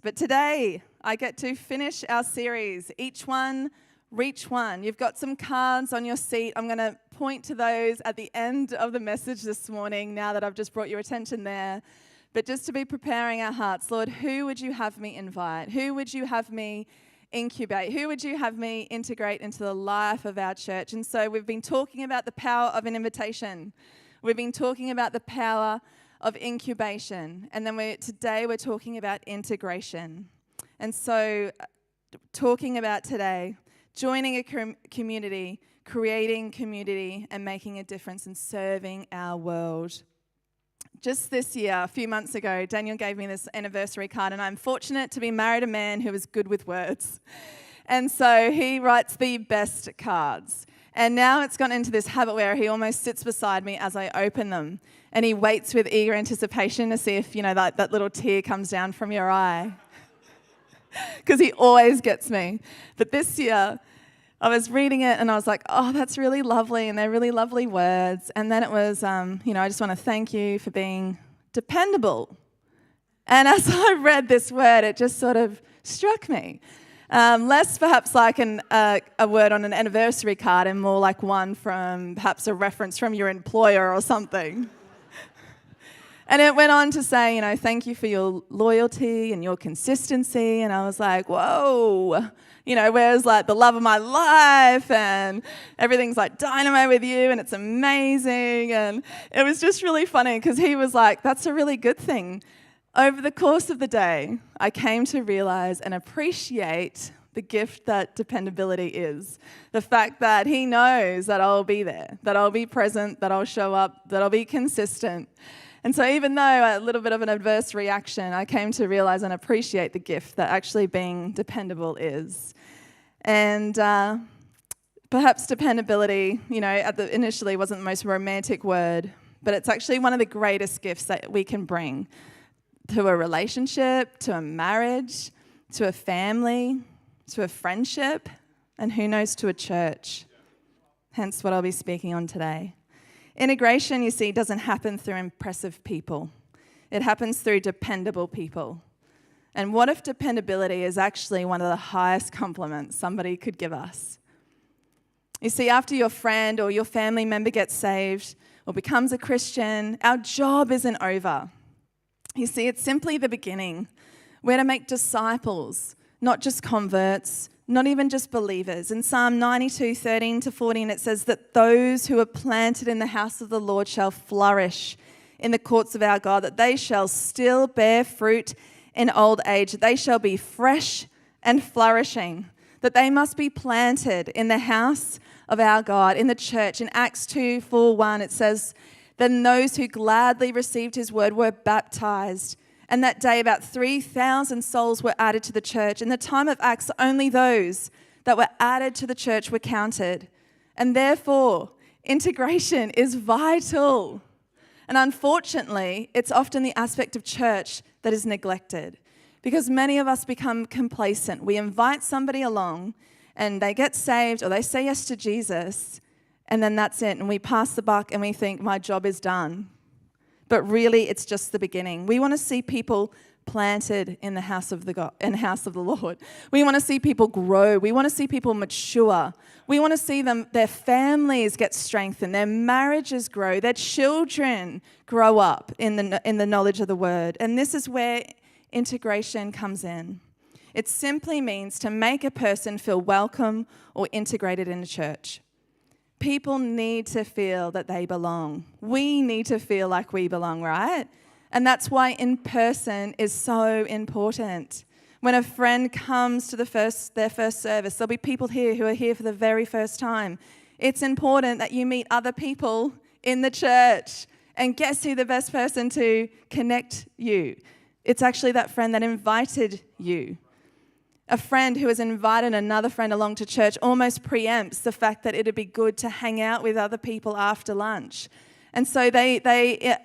But today, I get to finish our series, Each One, Reach One. You've got some cards on your seat. I'm going to point to those at the end of the message this morning, now that I've just brought your attention there. But just to be preparing our hearts, Lord, who would you have me invite? Who would you have me incubate? Who would you have me integrate into the life of our church? And so we've been talking about the power of an invitation. We've been talking about the power of incubation. And then today we're talking about integration. And so talking about today, joining a community, creating community, and making a difference and serving our world. Just this year, a few months ago, Daniel gave me this anniversary card, and I'm fortunate to be married a man who is good with words. And so he writes the best cards. And now it's gone into this habit where he almost sits beside me as I open them. And he waits with eager anticipation to see if, that little tear comes down from your eye. Because he always gets me. But this year, I was reading it and I was like, oh, that's really lovely. And they're really lovely words. And then it was, I just want to thank you for being dependable. And as I read this word, it just sort of struck me. Less perhaps like a word on an anniversary card and more like one from perhaps a reference from your employer or something. And it went on to say, thank you for your loyalty and your consistency. And I was like, whoa, where's like the love of my life and everything's like dynamite with you and it's amazing. And it was just really funny because he was like, that's a really good thing. Over the course of the day, I came to realize and appreciate the gift that dependability is. The fact that he knows that I'll be there, that I'll be present, that I'll show up, that I'll be consistent. And so even though a little bit of an adverse reaction, I came to realize and appreciate the gift that actually being dependable is. And perhaps dependability, initially wasn't the most romantic word, but it's actually one of the greatest gifts that we can bring to a relationship, to a marriage, to a family, to a friendship, and who knows, to a church. Hence what I'll be speaking on today. Integration, you see, doesn't happen through impressive people. It happens through dependable people. And what if dependability is actually one of the highest compliments somebody could give us? You see, after your friend or your family member gets saved or becomes a Christian, our job isn't over. You see, it's simply the beginning. We're to make disciples, not just converts, not even just believers. In Psalm 92, 13 to 14, it says that those who are planted in the house of the Lord shall flourish in the courts of our God, that they shall still bear fruit in old age, that they shall be fresh and flourishing, that they must be planted in the house of our God, in the church. In Acts 2, 4, 1, it says, then those who gladly received his word were baptized. And that day, about 3,000 souls were added to the church. In the time of Acts, only those that were added to the church were counted. And therefore, integration is vital. And unfortunately, it's often the aspect of church that is neglected because many of us become complacent. We invite somebody along and they get saved or they say yes to Jesus, and then that's it. And we pass the buck and we think, my job is done. But really, it's just the beginning. We want to see people planted in the house of the Lord. We want to see people grow. We want to see people mature. We want to see their families get strengthened, their marriages grow, their children grow up in the knowledge of the word. And this is where integration comes in. It simply means to make a person feel welcome or integrated in a church. People need to feel that they belong. We need to feel like we belong, right? And that's why in person is so important. When a friend comes to their first service, there'll be people here who are here for the very first time. It's important that you meet other people in the church. And guess who the best person to connect you? It's actually that friend that invited you. A friend who has invited another friend along to church almost preempts the fact that it'd be good to hang out with other people after lunch. And so they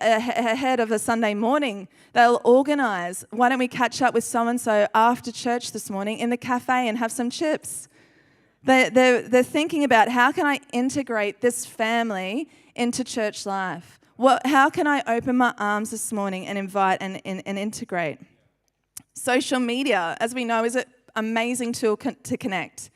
ahead of a Sunday morning, they'll organise, why don't we catch up with so-and-so after church this morning in the cafe and have some chips? They're thinking about, how can I integrate this family into church life? How can I open my arms this morning and invite and integrate? Social media, as we know, is an amazing tool to connect,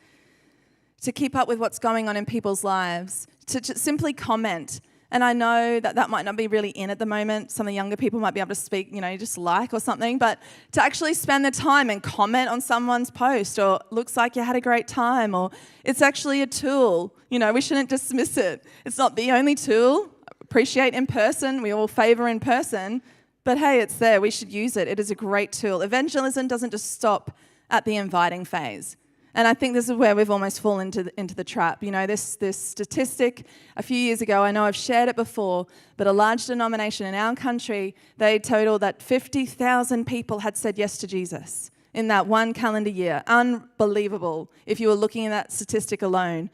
to keep up with what's going on in people's lives, to simply comment. And I know that might not be really in at the moment. Some of the younger people might be able to speak, just like or something. But to actually spend the time and comment on someone's post, or looks like you had a great time, or it's actually a tool. We shouldn't dismiss it. It's not the only tool. Appreciate in person. We all favor in person. But hey, it's there. We should use it. It is a great tool. Evangelism doesn't just stop at the inviting phase. And I think this is where we've almost fallen into the trap. This statistic a few years ago, I know I've shared it before, but a large denomination in our country, they totaled that 50,000 people had said yes to Jesus in that one calendar year. Unbelievable if you were looking at that statistic alone.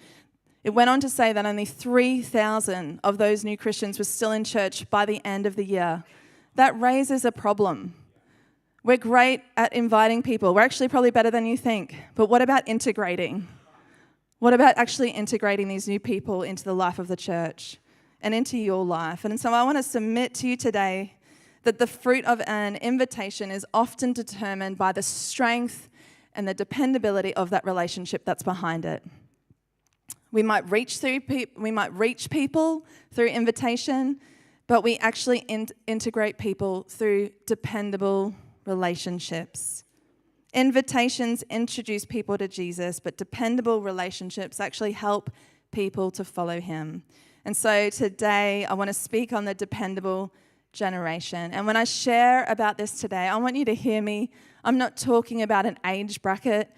It went on to say that only 3,000 of those new Christians were still in church by the end of the year. That raises a problem. We're great at inviting people. We're actually probably better than you think. But what about integrating? What about actually integrating these new people into the life of the church and into your life? And so I want to submit to you today that the fruit of an invitation is often determined by the strength and the dependability of that relationship that's behind it. We might reach people through invitation, but we actually integrate people through dependable relationships. Invitations introduce people to Jesus, but dependable relationships actually help people to follow him. And so today I want to speak on the dependable generation. And when I share about this today, I want you to hear me. I'm not talking about an age bracket.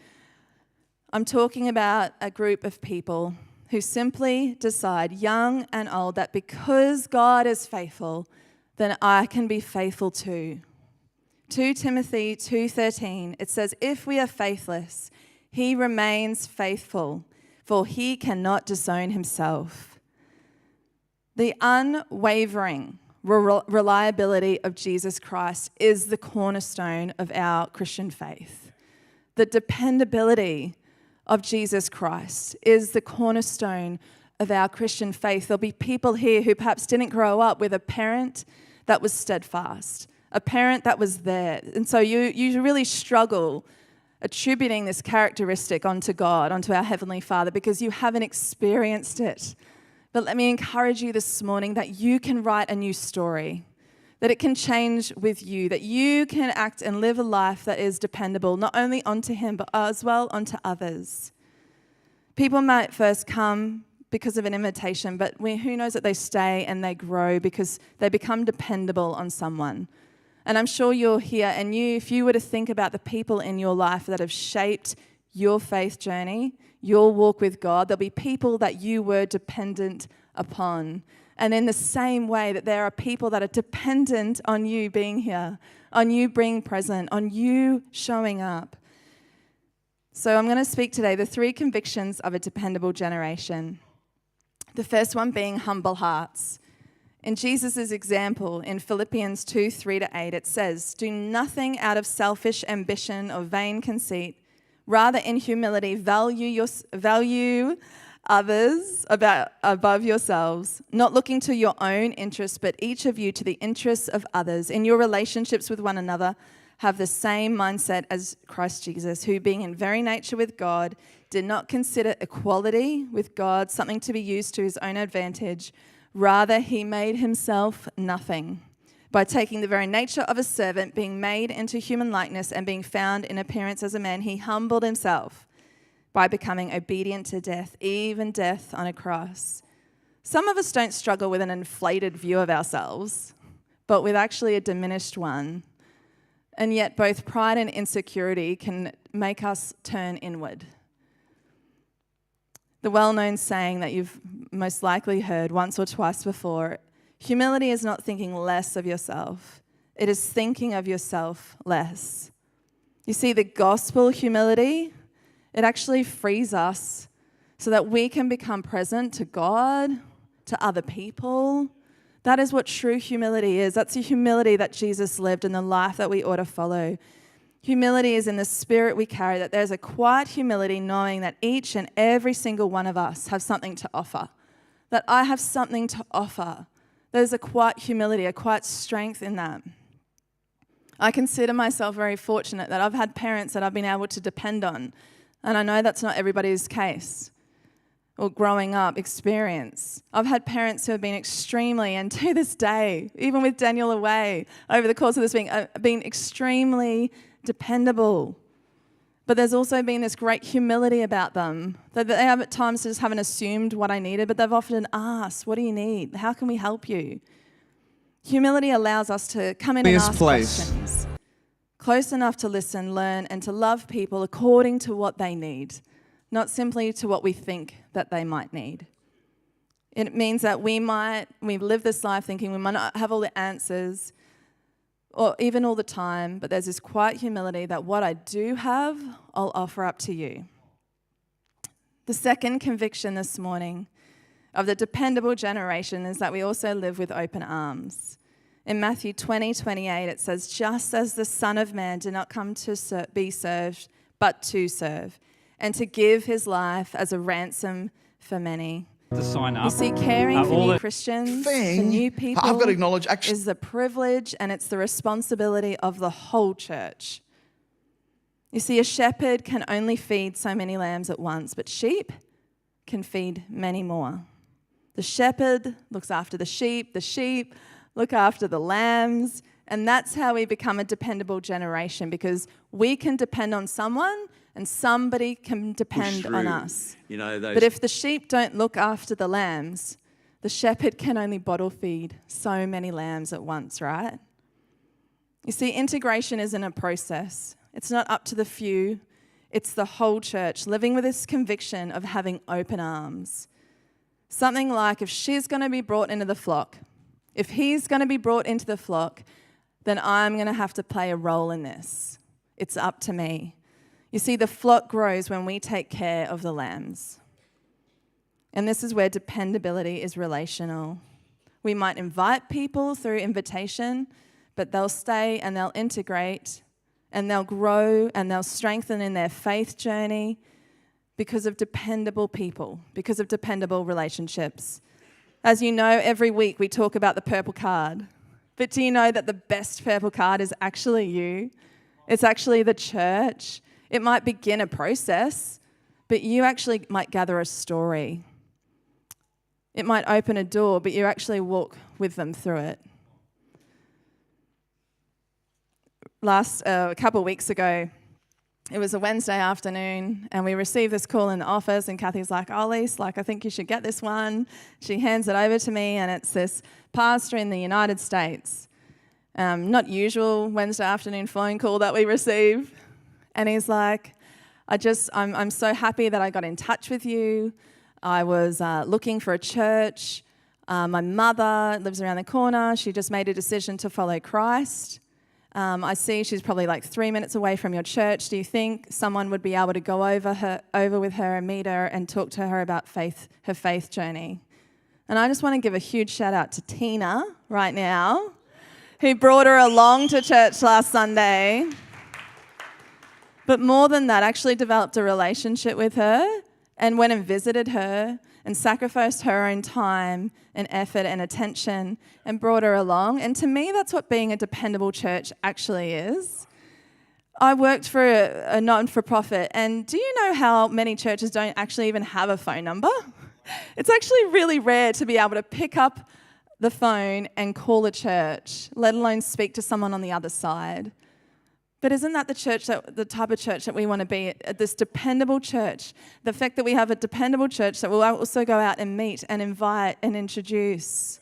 I'm talking about a group of people who simply decide, young and old, that because God is faithful, then I can be faithful too. 2 Timothy 2:13, it says, if we are faithless, he remains faithful, for he cannot disown himself. The unwavering reliability of Jesus Christ is the cornerstone of our Christian faith. The dependability of Jesus Christ is the cornerstone of our Christian faith. There'll be people here who perhaps didn't grow up with a parent that was steadfast, a parent that was there. And so you really struggle attributing this characteristic onto God, onto our Heavenly Father, because you haven't experienced it. But let me encourage you this morning that you can write a new story, that it can change with you, that you can act and live a life that is dependable, not only onto him, but as well onto others. People might first come because of an invitation, but who knows that they stay and they grow because they become dependable on someone. And I'm sure you're here, and if you were to think about the people in your life that have shaped your faith journey, your walk with God, there'll be people that you were dependent upon. And in the same way that there are people that are dependent on you being here, on you being present, on you showing up. So I'm going to speak today the 3 convictions of a dependable generation. The first one being humble hearts. In Jesus' example, in Philippians 2:3-8, it says, do nothing out of selfish ambition or vain conceit. Rather, in humility, value others above yourselves, not looking to your own interests, but each of you to the interests of others. In your relationships with one another, have the same mindset as Christ Jesus, who, being in very nature with God, did not consider equality with God something to be used to his own advantage. Rather, he made himself nothing by taking the very nature of a servant, being made into human likeness, and being found in appearance as a man. He humbled himself by becoming obedient to death, even death on a cross. Some of us don't struggle with an inflated view of ourselves, but with actually a diminished one. And yet both pride and insecurity can make us turn inward. The well-known saying that you've most likely heard once or twice before, humility is not thinking less of yourself. It is thinking of yourself less. You see, the gospel humility, it actually frees us so that we can become present to God, to other people. That is what true humility is. That's the humility that Jesus lived and the life that we ought to follow. Humility is in the spirit we carry, that there's a quiet humility knowing that each and every single one of us have something to offer, that I have something to offer. There's a quiet humility, a quiet strength in that. I consider myself very fortunate that I've had parents that I've been able to depend on. And I know that's not everybody's case or growing up experience. I've had parents who have been extremely, and to this day, even with Daniel away, over the course of this week, been extremely dependable. But there's also been this great humility about them. That they have at times just haven't assumed what I needed, but they've often asked, what do you need? How can we help you? Humility allows us to come in and ask questions. Close enough to listen, learn, and to love people according to what they need, not simply to what we think that they might need. It means that we live this life thinking we might not have all the answers or even all the time, but there's this quiet humility that what I do have, I'll offer up to you. The second conviction this morning of the dependable generation is that we also live with open arms. In Matthew 20:28, it says, just as the Son of Man did not come to be served, but to serve, and to give his life as a ransom for many. To sign up. You see, caring for new Christians, for new people, I've got to acknowledge, is the privilege and it's the responsibility of the whole church. You see, a shepherd can only feed so many lambs at once, but sheep can feed many more. The shepherd looks after the sheep look after the lambs, and that's how we become a dependable generation, because we can depend on someone and somebody can depend on us. You know, But if the sheep don't look after the lambs, the shepherd can only bottle feed so many lambs at once, right? You see, integration isn't a process. It's not up to the few. It's the whole church living with this conviction of having open arms. Something like, if she's going to be brought into the flock, if he's going to be brought into the flock, then I'm going to have to play a role in this. It's up to me. You see, the flock grows when we take care of the lambs. And this is where dependability is relational. We might invite people through invitation, but they'll stay and they'll integrate and they'll grow and they'll strengthen in their faith journey because of dependable people, because of dependable relationships. As you know, every week we talk about the purple card. But do you know that the best purple card is actually you? It's actually the church. It might begin a process, but you actually might gather a story. It might open a door, but you actually walk with them through it. A couple of weeks ago, it was a Wednesday afternoon, and we received this call in the office, and Kathy's like, oh, Lise, I think you should get this one. She hands it over to me, and it's this pastor in the United States. Not usual Wednesday afternoon phone call that we receive. And he's like, I'm so happy that I got in touch with you. I was looking for a church. My mother lives around the corner. She just made a decision to follow Christ. I see she's probably like 3 minutes away from your church. Do you think someone would be able to go over with her and meet her and talk to her about her faith journey? And I just want to give a huge shout out to Tina right now, who brought her along to church last Sunday. But more than that, actually developed a relationship with her and went and visited her and sacrificed her own time and effort and attention and brought her along. And to me, that's what being a dependable church actually is. I worked for a not-for-profit, and do you know how many churches don't actually even have a phone number? It's actually really rare to be able to pick up the phone and call a church, let alone speak to someone on the other side. But isn't that the type of church that we want to be, this dependable church? The fact that we have a dependable church that will also go out and meet and invite and introduce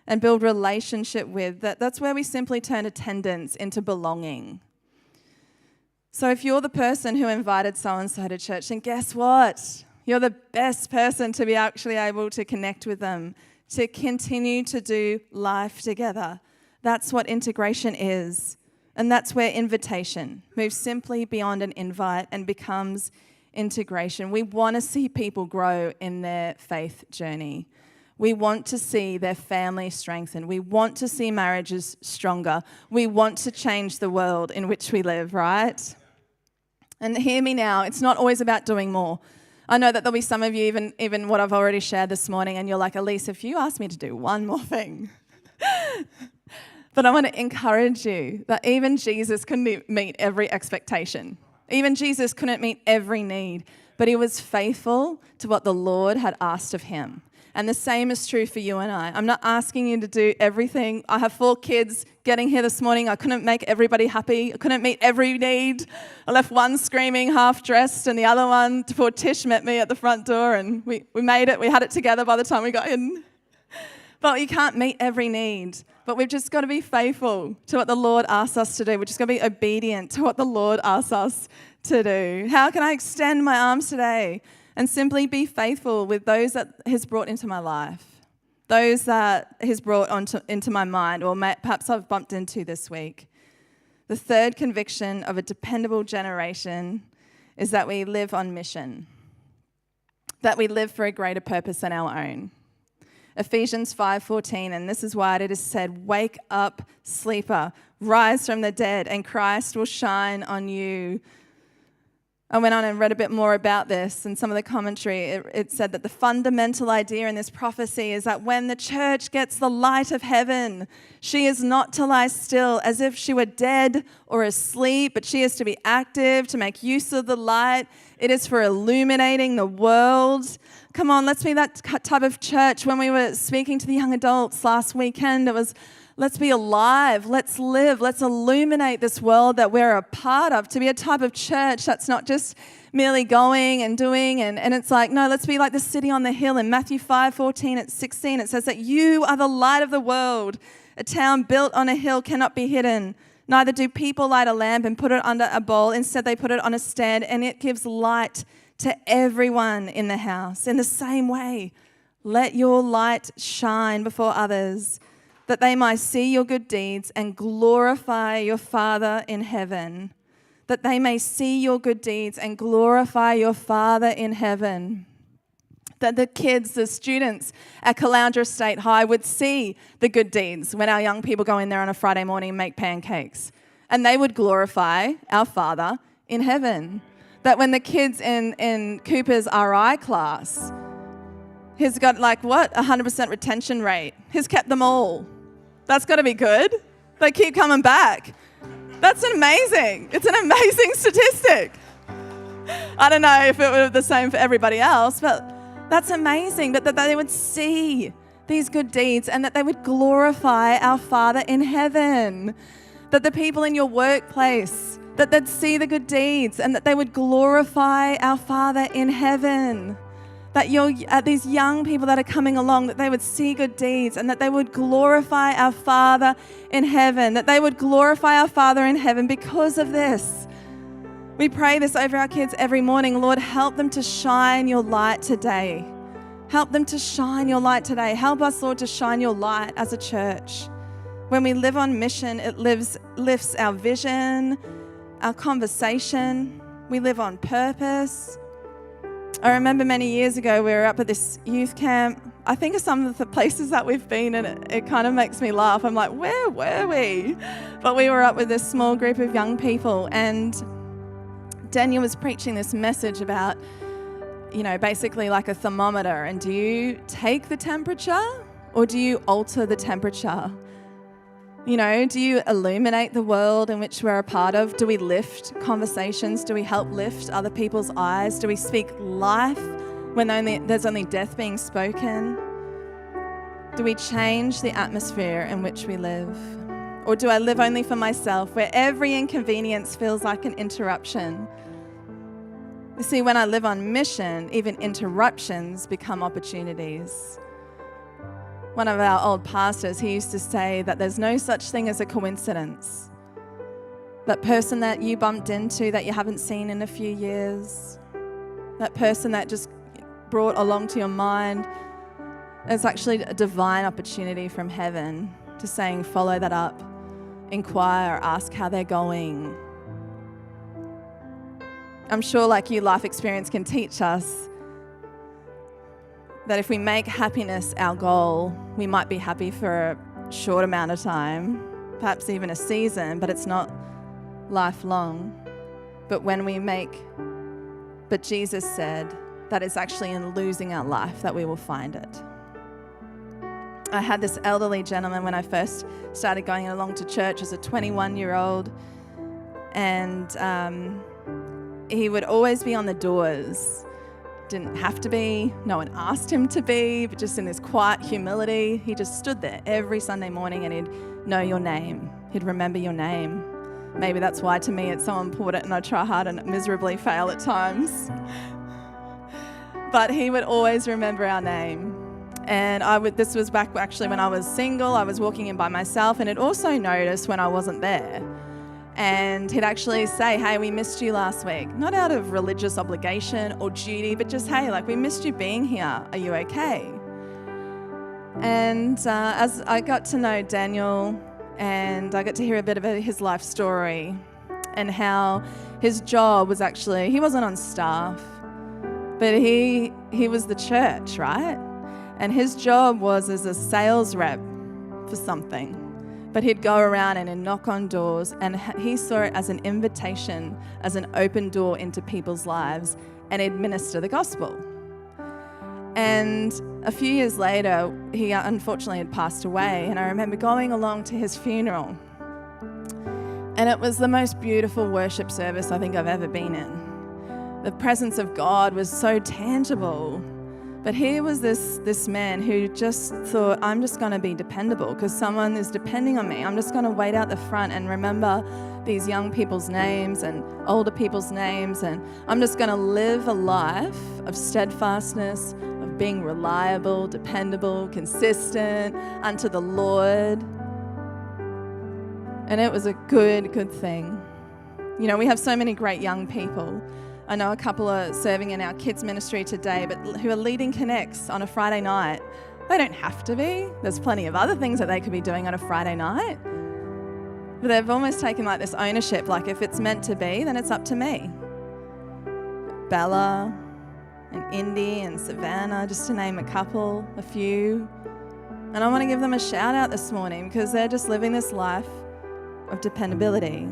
and build relationship with, that's where we simply turn attendance into belonging. So if you're the person who invited so-and-so to church, then guess what? You're the best person to be actually able to connect with them, to continue to do life together. That's what integration is. And that's where invitation moves simply beyond an invite and becomes integration. We want to see people grow in their faith journey. We want to see their family strengthen. We want to see marriages stronger. We want to change the world in which we live, right? And hear me now, it's not always about doing more. I know that there'll be some of you, even what I've already shared this morning, and you're like, Elise, if you asked me to do one more thing, But I want to encourage you that even Jesus couldn't meet every expectation. Even Jesus couldn't meet every need, but he was faithful to what the Lord had asked of him. And the same is true for you and I. I'm not asking you to do everything. I have 4 kids getting here this morning. I couldn't make everybody happy. I couldn't meet every need. I left one screaming, half dressed, and the other one, poor Tish, met me at the front door, and we made it. We had it together by the time we got in. But you can't meet every need. But we've just got to be faithful to what the Lord asks us to do. We're just got to be obedient to what the Lord asks us to do. How can I extend my arms today and simply be faithful with those that He's brought into my life, those that He's brought into my mind, or perhaps I've bumped into this week? The third conviction of a dependable generation is that we live on mission, that we live for a greater purpose than our own. Ephesians 5:14, and this is why it is said, "Wake up, sleeper, rise from the dead, and Christ will shine on you." I went on and read a bit more about this, and some of the commentary, it said that the fundamental idea in this prophecy is that when the church gets the light of heaven, she is not to lie still as if she were dead or asleep, but she is to be active, to make use of the light. It is for illuminating the world. Come on, let's be that type of church. When we were speaking to the young adults last weekend, it was, let's be alive, let's live, let's illuminate this world that we're a part of, to be a type of church that's not just merely going and doing, and it's like, no, let's be like the city on the hill. In Matthew 5:14-16, it says that you are the light of the world. A town built on a hill cannot be hidden. Neither do people light a lamp and put it under a bowl. Instead, they put it on a stand, and it gives light to everyone in the house. In the same way, let your light shine before others, that they might see your good deeds and glorify your Father in heaven. That they may see your good deeds and glorify your Father in heaven. That the kids, the students at Caloundra State High would see the good deeds when our young people go in there on a Friday morning and make pancakes. And they would glorify our Father in heaven. That when the kids in Cooper's RI class, he's got 100% retention rate. He's kept them all. That's got to be good. They keep coming back. That's amazing. It's an amazing statistic. I don't know if it were the same for everybody else, but that's amazing. But that they would see these good deeds and that they would glorify our Father in heaven. That the people in your workplace, that they'd see the good deeds and that they would glorify our Father in heaven. That these young people that are coming along, that they would see good deeds and that they would glorify our Father in heaven, that they would glorify our Father in heaven because of this. We pray this over our kids every morning. Lord, help them to shine your light today. Help them to shine your light today. Help us, Lord, to shine your light as a church. When we live on mission, it lifts our vision, our conversation. We live on purpose. I remember many years ago, we were up at this youth camp. I think of some of the places that we've been, and it kind of makes me laugh. I'm like, where were we? But we were up with this small group of young people, and Daniel was preaching this message about, basically like a thermometer. And do you take the temperature or do you alter the temperature? Do you illuminate the world in which we're a part of? Do we lift conversations? Do we help lift other people's eyes? Do we speak life when there's only death being spoken? Do we change the atmosphere in which we live? Or do I live only for myself, where every inconvenience feels like an interruption? You see, when I live on mission, even interruptions become opportunities. One of our old pastors, he used to say that there's no such thing as a coincidence. That person that you bumped into that you haven't seen in a few years, that person that just brought along to your mind, it's actually a divine opportunity from heaven to saying, follow that up, inquire, ask how they're going. I'm sure like you, life experience can teach us that if we make happiness our goal, we might be happy for a short amount of time, perhaps even a season, but it's not lifelong. But Jesus said that it's actually in losing our life that we will find it. I had this elderly gentleman when I first started going along to church as a 21-year-old, and he would always be on the doors. Didn't have to be, no one asked him to be, but just in this quiet humility, he just stood there every Sunday morning and he'd know your name. He'd remember your name. Maybe that's why to me it's so important and I try hard and miserably fail at times. But he would always remember our name. And this was back actually when I was single. I was walking in by myself, and he'd also notice when I wasn't there. And he'd actually say, hey, we missed you last week. Not out of religious obligation or duty, but just, hey, like, we missed you being here. Are you okay? And as I got to know Daniel, and I got to hear a bit of his life story and how his job was actually, he wasn't on staff, but he was the church, right? And his job was as a sales rep for something. But he'd go around and he'd knock on doors, and he saw it as an invitation, as an open door into people's lives, and he'd minister the gospel. And a few years later, he unfortunately had passed away, and I remember going along to his funeral. And it was the most beautiful worship service I think I've ever been in. The presence of God was so tangible. But here was this man who just thought, I'm just going to be dependable because someone is depending on me. I'm just going to wait out the front and remember these young people's names and older people's names. And I'm just going to live a life of steadfastness, of being reliable, dependable, consistent unto the Lord. And it was a good thing. You know, we have so many great young people. I know a couple are serving in our kids ministry today, but who are leading connects on a Friday night. They don't have to be. There's plenty of other things that they could be doing on a Friday night. But they've almost taken like this ownership, like if it's meant to be, then it's up to me. Bella and Indy and Savannah, just to name a few. And I want to give them a shout out this morning because they're just living this life of dependability.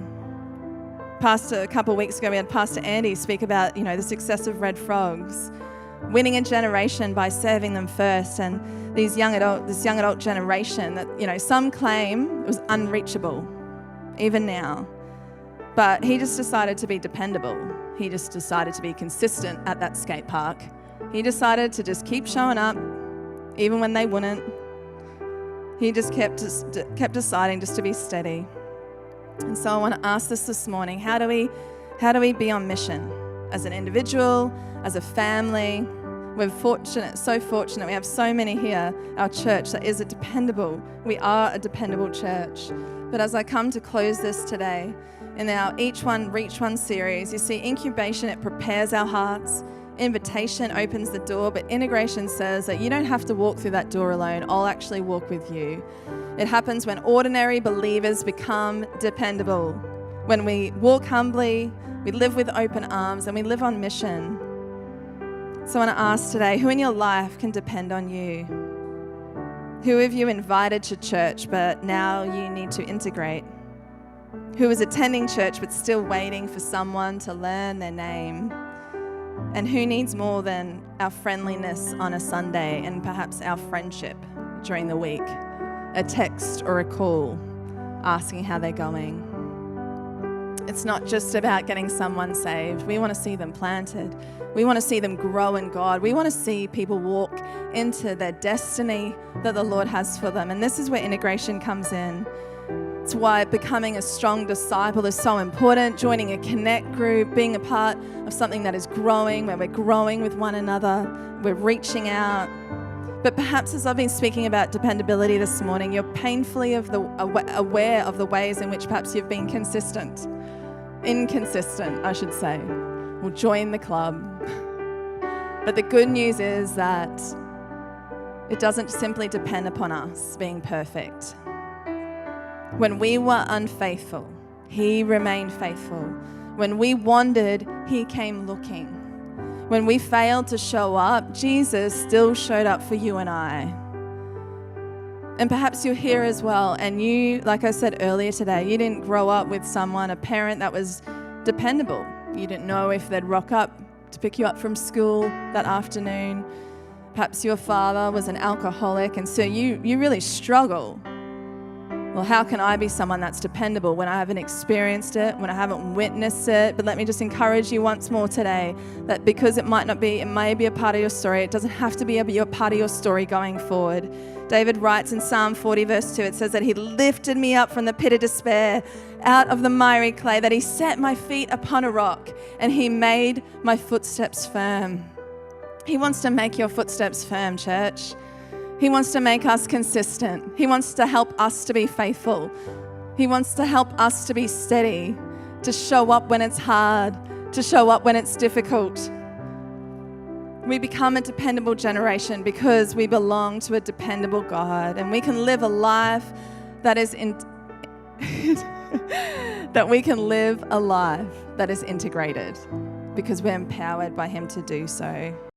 A couple of weeks ago, we had Pastor Andy speak about, the success of Red Frogs, winning a generation by serving them first, and this young adult generation that, some claim it was unreachable, even now. But he just decided to be dependable. He just decided to be consistent at that skate park. He decided to just keep showing up, even when they wouldn't. He just kept deciding just to be steady. And so I want to ask this morning, how do we be on mission as an individual, as a family? We're so fortunate. We have so many here, our church, that is we are a dependable church. But as I come to close this today, in our Each One, Reach One series, you see incubation, it prepares our hearts. Invitation opens the door, but integration says that you don't have to walk through that door alone. I'll actually walk with you. It happens when ordinary believers become dependable. When we walk humbly, we live with open arms, and we live on mission. So I want to ask today, who in your life can depend on you? Who have you invited to church, but now you need to integrate? Who is attending church, but still waiting for someone to learn their name? And who needs more than our friendliness on a Sunday and perhaps our friendship during the week? A text or a call asking how they're going. It's not just about getting someone saved. We want to see them planted. We want to see them grow in God. We want to see people walk into their destiny that the Lord has for them. And this is where integration comes in. It's why becoming a strong disciple is so important. Joining a connect group, being a part of something that is growing, where we're growing with one another, we're reaching out. But perhaps as I've been speaking about dependability this morning, you're painfully aware of the ways in which perhaps you've been inconsistent, I should say. Well, join the club. But the good news is that it doesn't simply depend upon us being perfect. When we were unfaithful, He remained faithful. When we wandered, He came looking. When we failed to show up, Jesus still showed up for you and I. And perhaps you're here as well, and you, like I said earlier today, you didn't grow up with someone, a parent that was dependable. You didn't know if they'd rock up to pick you up from school that afternoon. Perhaps your father was an alcoholic, and so you really struggle. Well, how can I be someone that's dependable when I haven't experienced it, when I haven't witnessed it? But let me just encourage you once more today that because it may be a part of your story, it doesn't have to be a part of your story going forward. David writes in Psalm 40 verse 2, it says that he lifted me up from the pit of despair, out of the miry clay, that he set my feet upon a rock and he made my footsteps firm. He wants to make your footsteps firm, church. He wants to make us consistent. He wants to help us to be faithful. He wants to help us to be steady, to show up when it's hard, to show up when it's difficult. We become a dependable generation because we belong to a dependable God, and we can live a life that is integrated because we're empowered by Him to do so.